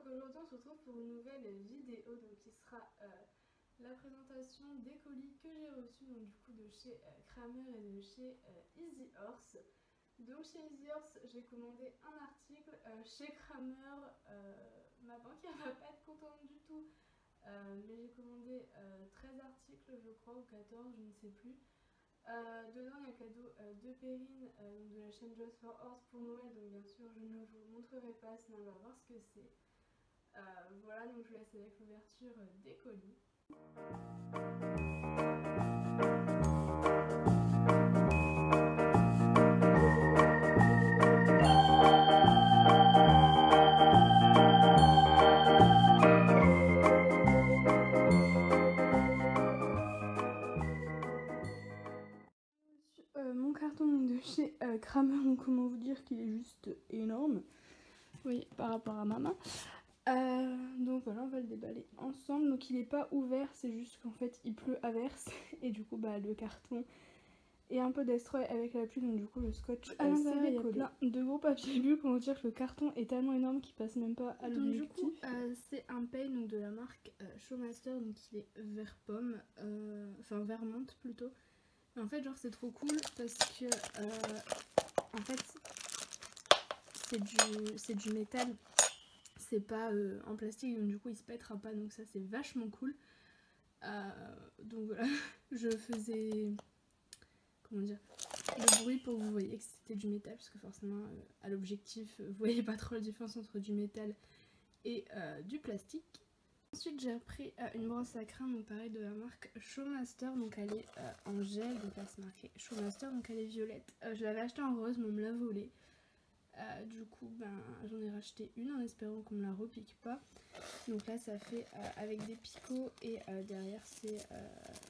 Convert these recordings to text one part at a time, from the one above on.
aujourd'hui on se retrouve pour une nouvelle vidéo qui sera la présentation des colis que j'ai reçus donc du coup de chez Kramer et de chez Easy Horse. Donc chez Easy Horse j'ai commandé un article, chez Kramer ma banquière va pas être contente du tout, mais j'ai commandé 13 articles je crois ou 14, je ne sais plus. Dedans il y a un cadeau de Perrine de la chaîne Just for Horse pour Noël, donc bien sûr je ne vous montrerai pas sinon on va voir ce que c'est. Voilà, donc je vous laisse avec l'ouverture des colis. Mon carton de chez Kramer, donc comment vous dire qu'il est juste énorme, vous voyez, par rapport à ma main. Donc voilà, on va le déballer ensemble. Donc il n'est pas ouvert, c'est juste qu'en fait il pleut à verse et du coup le carton est un peu destroy avec la pluie, donc du coup le scotch à l'intérieur il y a plein de gros papiers bulles. Comment dire que le carton est tellement énorme qu'il passe même pas à l'objectif. Donc du coup c'est un pain donc de la marque Showmaster, donc il est vert pomme, enfin vert menthe plutôt. Et en fait genre c'est trop cool parce que en fait c'est du métal. C'est pas en plastique, donc du coup il se pètera pas, donc ça c'est vachement cool. Donc voilà, je faisais, comment dire, le bruit pour que vous voyez que c'était du métal, parce que forcément à l'objectif vous voyez pas trop la différence entre du métal et du plastique. Ensuite j'ai pris une brosse à crâne, donc pareil de la marque Showmaster, donc elle est en gel, donc là c'est marqué Showmaster, donc elle est violette. Je l'avais achetée en rose mais on me l'a volée. Du coup j'en ai racheté une en espérant qu'on me la repique pas. Donc là ça fait avec des picots et derrière c'est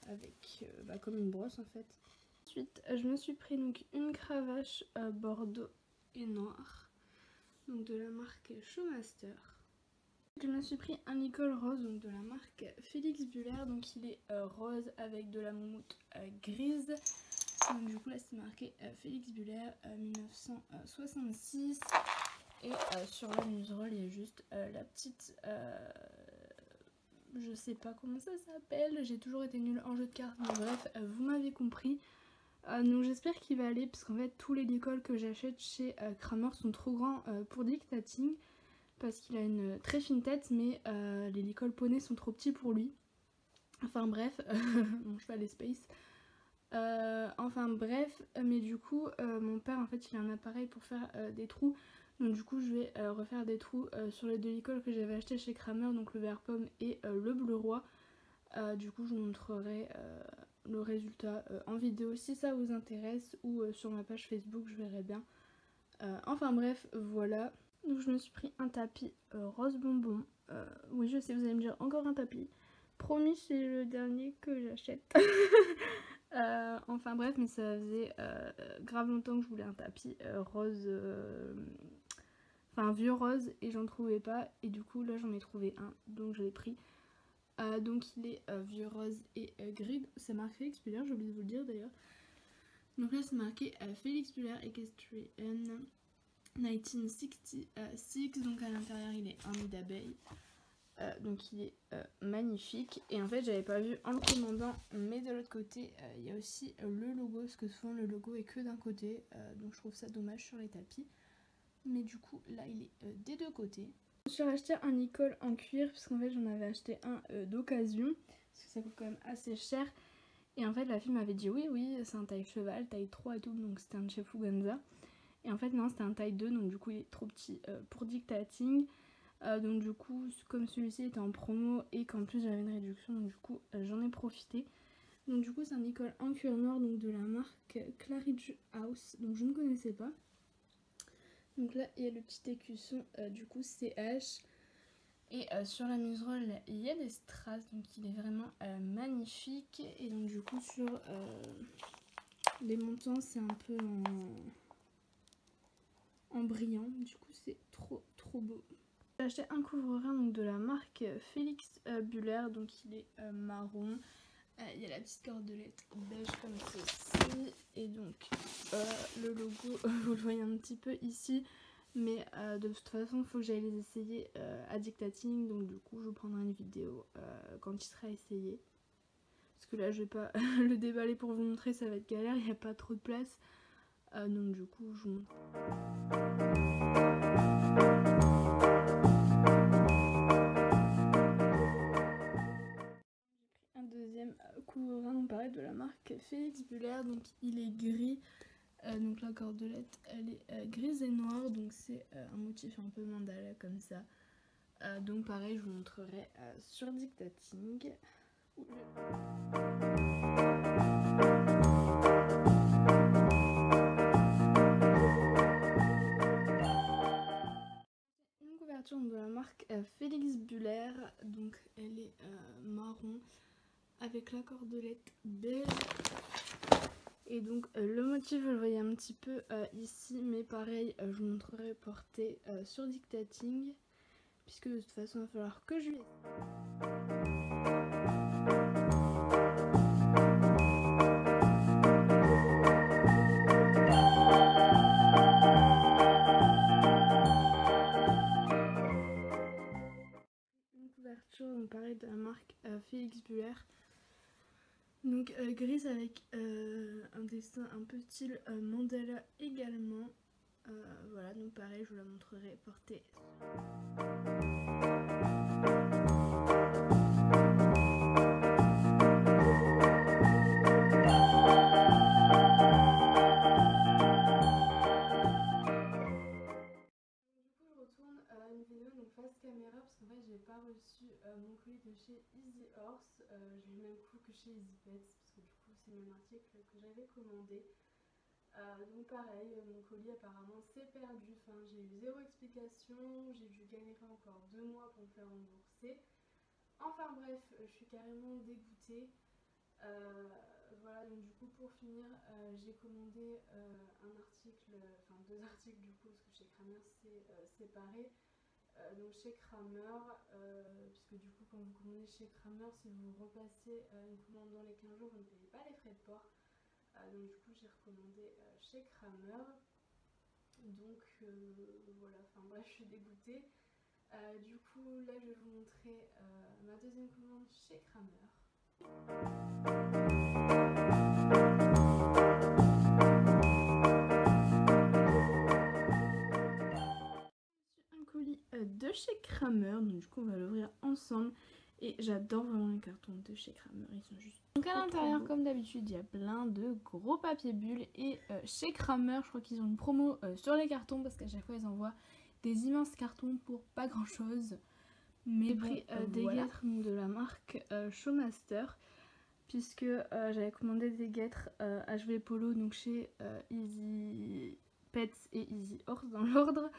avec comme une brosse en fait. Ensuite je me suis pris donc une cravache bordeaux et noir, donc de la marque Showmaster. Je me suis pris un licol rose donc de la marque Félix Buller, donc il est rose avec de la moumoute grise. Donc du coup là c'est marqué Félix Buller 1966 et sur la muserolle il y a juste la petite, je sais pas comment ça s'appelle, j'ai toujours été nulle en jeu de cartes, mais bref vous m'avez compris. Donc j'espère qu'il va aller, parce qu'en fait tous les licols que j'achète chez Kramer sont trop grands pour dictating, parce qu'il a une très fine tête, mais les licols poney sont trop petits pour lui. Enfin bref, mon cheval est space. Enfin bref, mais du coup mon père en fait il a un appareil pour faire des trous, donc du coup je vais refaire des trous sur les deux licols que j'avais acheté chez Kramer, donc le vert pomme et le bleu roi. Du coup je vous montrerai le résultat en vidéo si ça vous intéresse, ou sur ma page Facebook, je verrai bien. Enfin bref, voilà. Donc je me suis pris un tapis rose bonbon. Oui je sais, vous allez me dire encore un tapis. Promis, c'est le dernier que j'achète. Enfin bref, mais ça faisait grave longtemps que je voulais un tapis rose, enfin vieux rose, et j'en trouvais pas, et du coup là j'en ai trouvé un, donc je l'ai pris. Donc il est vieux rose et gris, c'est marqué Félix Buller, j'ai oublié de vous le dire d'ailleurs. Donc là c'est marqué Félix Buller Equestrian 1966, donc à l'intérieur il est un nid d'abeille. Donc il est magnifique, et en fait j'avais pas vu en le commandant, mais de l'autre côté il y a aussi le logo, parce que souvent le logo est que d'un côté, donc je trouve ça dommage sur les tapis, mais du coup là il est des deux côtés. Je suis racheté un licol en cuir, parce qu'en fait j'en avais acheté un d'occasion, parce que ça coûte quand même assez cher, et en fait la fille m'avait dit oui c'est un taille cheval, taille 3 et tout, donc c'était un de chez Fuganza, et en fait non c'était un taille 2, donc du coup il est trop petit pour dictating. Donc du coup comme celui-ci était en promo et qu'en plus j'avais une réduction, donc du coup j'en ai profité. Donc du coup c'est un licol en cuir noir, donc de la marque Claridge House, donc je ne connaissais pas. Donc là il y a le petit écusson du coup CH, et sur la muserolle il y a des strass, donc il est vraiment magnifique. Et donc du coup sur les montants c'est un peu en brillant, du coup c'est trop beau. J'ai acheté un couvre-rein donc de la marque Félix Buller, donc il est marron. Il y a la petite cordelette beige comme ceci, et donc le logo vous le voyez un petit peu ici. Mais de toute façon il faut que j'aille les essayer à Dictating, donc du coup je vous prendrai une vidéo quand il sera essayé. Parce que là je vais pas le déballer pour vous montrer, ça va être galère, il n'y a pas trop de place. Donc du coup je vous montre. Un deuxième couvreur, donc pareil de la marque Félix Buller, donc il est gris. Donc la cordelette elle est grise et noire, donc c'est un motif un peu mandala comme ça. Donc pareil je vous montrerai sur Dictating. Une couverture de la marque Félix Buller, donc elle est marron avec la cordelette beige. Et donc le motif vous le voyez un petit peu ici, mais pareil je vous montrerai porté sur Dictating, puisque de toute façon il va falloir que je lui... Une couverture donc pareil de la marque Félix Buller. Donc grise avec un dessin un peu style mandala également. Voilà, donc pareil je vous la montrerai portée. Une vidéo donc face caméra, parce qu'en fait j'ai pas reçu mon colis de chez Easy Horse, j'ai eu le même coup que chez Easy Pets, parce que du coup c'est le même article que j'avais commandé. Donc pareil, mon colis apparemment s'est perdu, enfin j'ai eu zéro explication, j'ai dû galérer encore 2 mois pour me faire rembourser. Enfin bref, je suis carrément dégoûtée. Voilà, donc du coup pour finir j'ai commandé un article, enfin 2 articles du coup, parce que chez Kramer c'est séparé. Donc chez Kramer, puisque du coup quand vous commandez chez Kramer, si vous repassez une commande dans les 15 jours, vous ne payez pas les frais de port. Donc du coup j'ai recommandé chez Kramer. Donc voilà, enfin bref je suis dégoûtée. Du coup là je vais vous montrer ma deuxième commande chez Kramer. Un colis de chez Kramer, donc du coup on va l'ouvrir ensemble. Et j'adore vraiment les cartons de chez Kramer, ils sont juste... Donc à l'intérieur comme d'habitude il y a plein de gros papier bulles. Et chez Kramer je crois qu'ils ont une promo sur les cartons, parce qu'à chaque fois ils envoient des immenses cartons pour pas grand chose. Mais j'ai pris des guêtres de la marque Showmaster, puisque j'avais commandé des guêtres HV Polo, donc chez Easy Pets et Easy Horse dans l'ordre.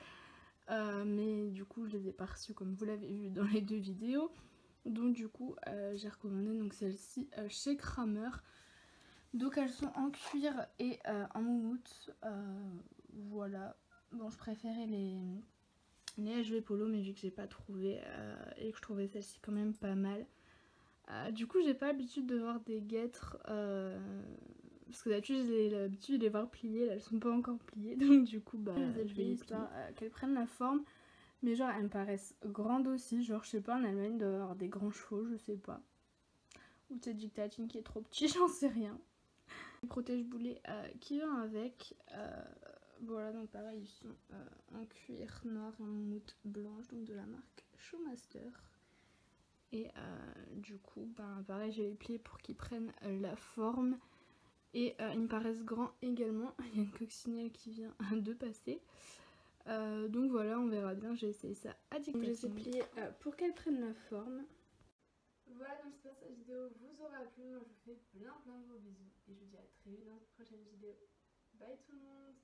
Mais du coup je les ai pas reçus comme vous l'avez vu dans les 2 vidéos. Donc du coup j'ai recommandé donc celle-ci chez Kramer. Donc elles sont en cuir et en moumoute. Voilà. Bon je préférais les HV Polo, mais vu que j'ai pas trouvé et que je trouvais celle-ci quand même pas mal. Du coup j'ai pas l'habitude de voir des guêtres, parce que d'habitude j'ai l'habitude de les voir pliées, là elles sont pas encore pliées, donc du coup bah je vais les plier qu'elles prennent la forme. Mais genre elles me paraissent grandes aussi, genre je sais pas, en Allemagne il doit y avoir des grands chevaux, je sais pas. Ou c'est Dictating qui est trop petit, j'en sais rien. Le protège-boulet qui vient avec, voilà donc pareil ils sont en cuir noir et en moumoute blanche, donc de la marque Showmaster. Et du coup ben pareil je vais les plier pour qu'ils prennent la forme. Et ils me paraissent grands également, il y a une coccinelle qui vient de passer. Donc voilà, on verra bien, j'ai essayé ça à Dictating. Je les ai pliés pour qu'elles prennent la forme. Voilà, donc j'espère que cette vidéo vous aura plu. Moi je vous fais plein de gros bisous et je vous dis à très vite dans une prochaine vidéo. Bye tout le monde!